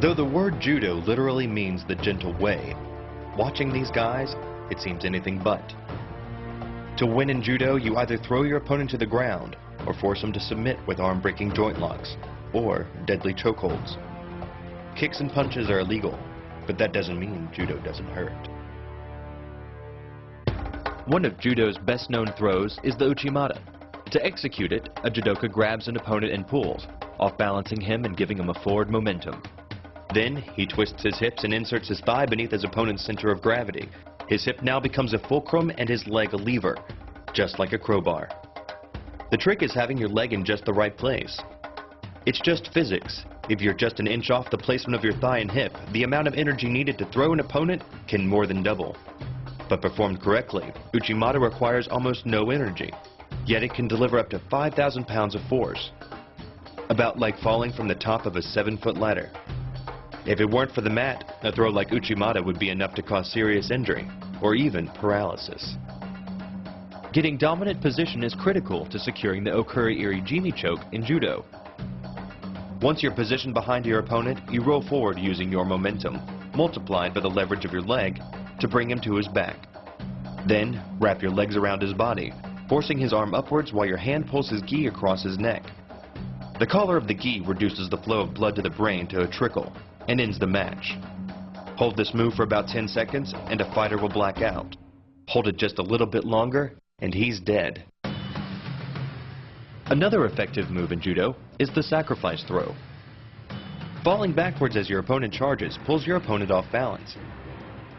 Though the word judo literally means the gentle way, watching these guys, it seems anything but. To win in judo, you either throw your opponent to the ground or force him to submit with arm-breaking joint locks or deadly chokeholds. Kicks and punches are illegal, but that doesn't mean judo doesn't hurt. One of judo's best-known throws is the uchimata. To execute it, a judoka grabs an opponent and pulls, off-balancing him and giving him a forward momentum. Then, he twists his hips and inserts his thigh beneath his opponent's center of gravity. His hip now becomes a fulcrum and his leg a lever, just like a crowbar. The trick is having your leg in just the right place. It's just physics. If you're just an inch off the placement of your thigh and hip, the amount of energy needed to throw an opponent can more than double. But performed correctly, uchimata requires almost no energy, yet it can deliver up to 5,000 pounds of force. About like falling from the top of a 7-foot ladder. If it weren't for the mat, a throw like uchimata would be enough to cause serious injury, or even paralysis. Getting dominant position is critical to securing the okuri-iri-jimi choke in judo. Once you're positioned behind your opponent, you roll forward using your momentum, multiplied by the leverage of your leg, to bring him to his back. Then, wrap your legs around his body, forcing his arm upwards while your hand pulls his gi across his neck. The collar of the gi reduces the flow of blood to the brain to a trickle, and ends the match. Hold this move for about 10 seconds and a fighter will black out. Hold it just a little bit longer and he's dead. Another effective move in judo is the sacrifice throw. Falling backwards as your opponent charges pulls your opponent off balance.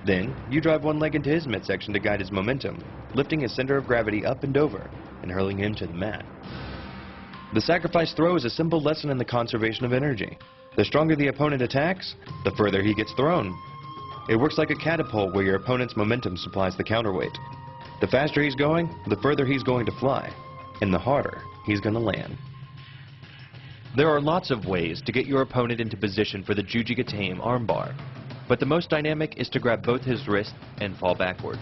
Then, you drive one leg into his midsection to guide his momentum, lifting his center of gravity up and over and hurling him to the mat. The sacrifice throw is a simple lesson in the conservation of energy. The stronger the opponent attacks, the further he gets thrown. It works like a catapult where your opponent's momentum supplies the counterweight. The faster he's going, the further he's going to fly, and the harder he's going to land. There are lots of ways to get your opponent into position for the jujigatame armbar, but the most dynamic is to grab both his wrists and fall backwards.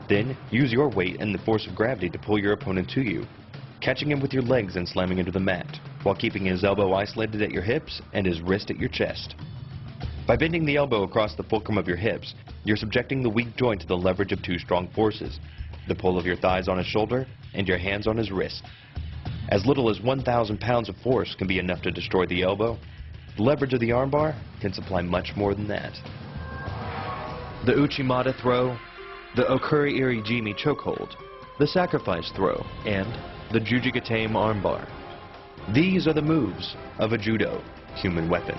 Then, use your weight and the force of gravity to pull your opponent to you, catching him with your legs and slamming him to the mat, while keeping his elbow isolated at your hips and his wrist at your chest. By bending the elbow across the fulcrum of your hips, you're subjecting the weak joint to the leverage of two strong forces, the pull of your thighs on his shoulder and your hands on his wrist. As little as 1,000 pounds of force can be enough to destroy the elbow. The leverage of the armbar can supply much more than that. The uchimata throw, the okuri-iri-jimi chokehold, the sacrifice throw, and the jujigatame armbar. These are the moves of a judo human weapon.